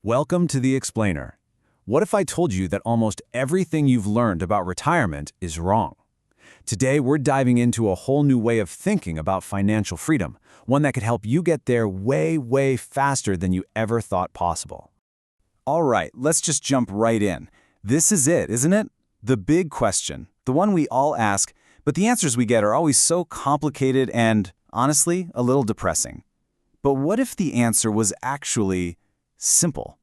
Welcome to The Explainer. What if I told you that almost everything you've learned about retirement is wrong? Today, we're diving into a whole new way of thinking about financial freedom, one that could help you get there way, way faster than you ever thought possible. All right, let's just jump right in. This is it, isn't it? The big question, the one we all ask, but the answers we get are always so complicated and, honestly, a little depressing. But what if the answer was actually simple?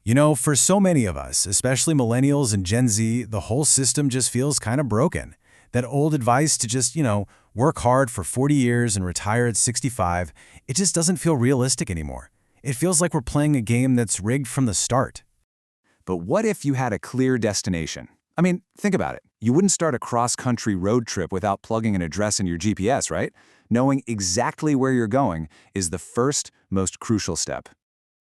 You know, for so many of us, especially millennials and Gen Z, the whole system just feels kind of broken. That old advice to just, work hard for 40 years and retire at 65, it just doesn't feel realistic anymore. It feels like we're playing a game that's rigged from the start. But what if you had a clear destination? I mean, think about it. You wouldn't start a cross-country road trip without plugging an address in your GPS, right? Knowing exactly where you're going is the first, most crucial step.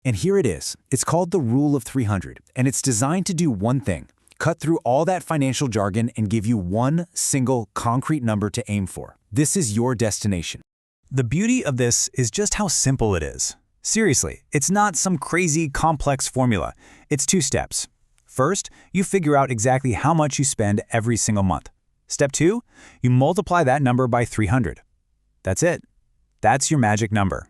And here it is. It's called the Rule of 300, and it's designed to do one thing: cut through all that financial jargon and give you one single concrete number to aim for. This is your destination. The beauty of this is just how simple it is. Seriously, it's not some crazy complex formula. It's 2 steps. First, you figure out exactly how much you spend every single month. Step 2, you multiply that number by 300. That's it. That's your magic number.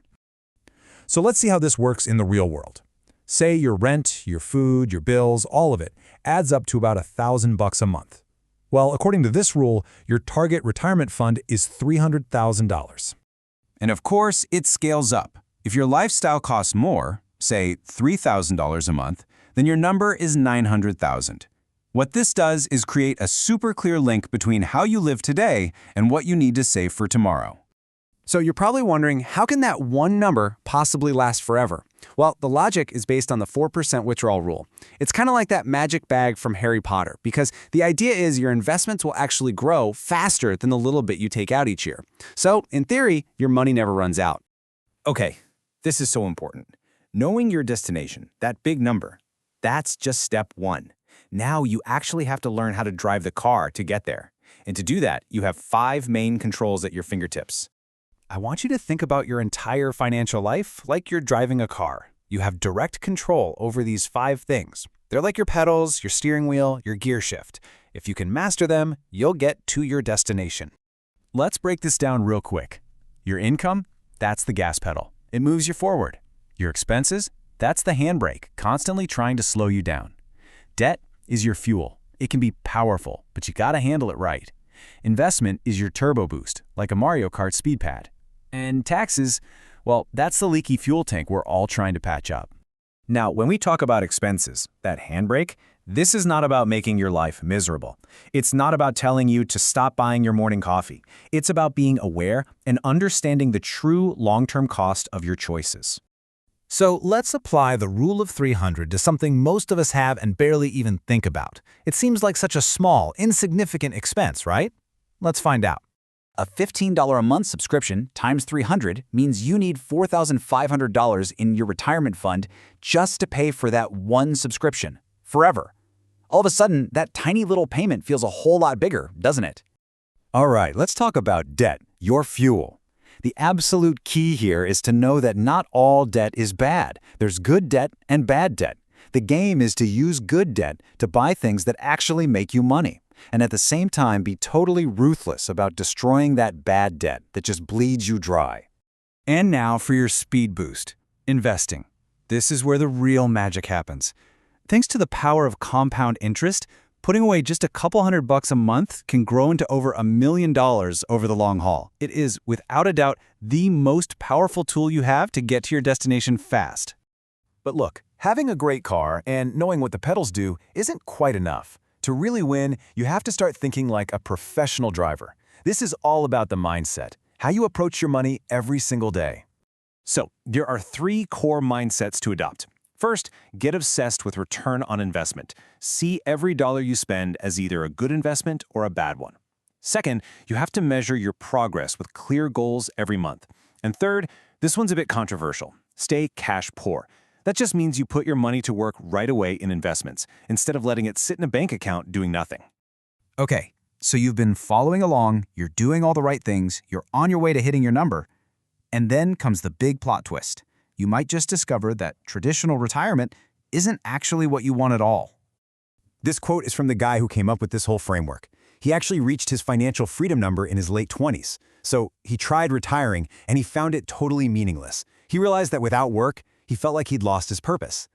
So let's see how this works in the real world. Say your rent, your food, your bills, all of it adds up to about $1,000 a month. Well, according to this rule, your target retirement fund is $300,000. And of course, it scales up. If your lifestyle costs more, say $3,000 a month, then your number is $900,000. What this does is create a super clear link between how you live today and what you need to save for tomorrow. So you're probably wondering, how can that one number possibly last forever? Well, the logic is based on the 4% withdrawal rule. It's kind of like that magic bag from Harry Potter, because the idea is your investments will actually grow faster than the little bit you take out each year. So, in theory, your money never runs out. Okay, this is so important. Knowing your destination, that big number, that's just step 1. Now you actually have to learn how to drive the car to get there. And to do that, you have 5 main controls at your fingertips. I want you to think about your entire financial life like you're driving a car. You have direct control over these 5 things. They're like your pedals, your steering wheel, your gear shift. If you can master them, you'll get to your destination. Let's break this down real quick. Your income, that's the gas pedal. It moves you forward. Your expenses, that's the handbrake, constantly trying to slow you down. Debt is your fuel. It can be powerful, but you gotta handle it right. Investment is your turbo boost, like a Mario Kart speed pad. And taxes, well, that's the leaky fuel tank we're all trying to patch up. Now, when we talk about expenses, that handbrake, this is not about making your life miserable. It's not about telling you to stop buying your morning coffee. It's about being aware and understanding the true long-term cost of your choices. So let's apply the Rule of 300 to something most of us have and barely even think about. It seems like such a small, insignificant expense, right? Let's find out. A $15 a month subscription times 300 means you need $4,500 in your retirement fund just to pay for that one subscription, forever. All of a sudden, that tiny little payment feels a whole lot bigger, doesn't it? All right, let's talk about debt, your fuel. The absolute key here is to know that not all debt is bad. There's good debt and bad debt. The game is to use good debt to buy things that actually make you money, and at the same time be totally ruthless about destroying that bad debt that just bleeds you dry. And now for your speed boost, investing. This is where the real magic happens. Thanks to the power of compound interest, putting away just a couple $100 a month can grow into over $1 million over the long haul. It is, without a doubt, the most powerful tool you have to get to your destination fast. But look, having a great car and knowing what the pedals do isn't quite enough. To really win, you have to start thinking like a professional driver. This is all about the mindset, how you approach your money every single day. So, there are 3 core mindsets to adopt. First, get obsessed with return on investment. See every dollar you spend as either a good investment or a bad one. Second, you have to measure your progress with clear goals every month. And third, this one's a bit controversial. Stay cash poor. That just means you put your money to work right away in investments, instead of letting it sit in a bank account doing nothing. Okay, so you've been following along, you're doing all the right things, you're on your way to hitting your number, and then comes the big plot twist. You might just discover that traditional retirement isn't actually what you want at all. This quote is from the guy who came up with this whole framework. He actually reached his financial freedom number in his late 20s. So he tried retiring, and he found it totally meaningless. He realized that without work, he felt like he'd lost his purpose.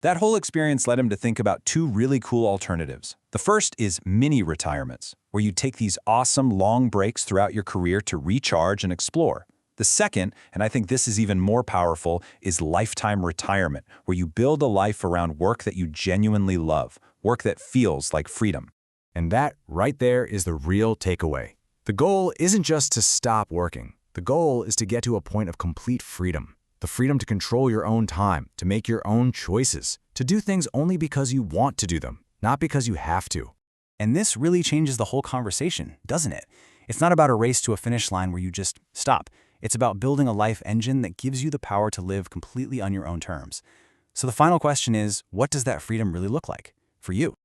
That whole experience led him to think about two really cool alternatives. The first is mini retirements, where you take these awesome long breaks throughout your career to recharge and explore. The second, and I think this is even more powerful, is lifetime retirement, where you build a life around work that you genuinely love, work that feels like freedom. And that right there is the real takeaway. The goal isn't just to stop working. The goal is to get to a point of complete freedom. The freedom to control your own time, to make your own choices, to do things only because you want to do them, not because you have to. And this really changes the whole conversation, doesn't it? It's not about a race to a finish line where you just stop. It's about building a life engine that gives you the power to live completely on your own terms. So the final question is, what does that freedom really look like for you?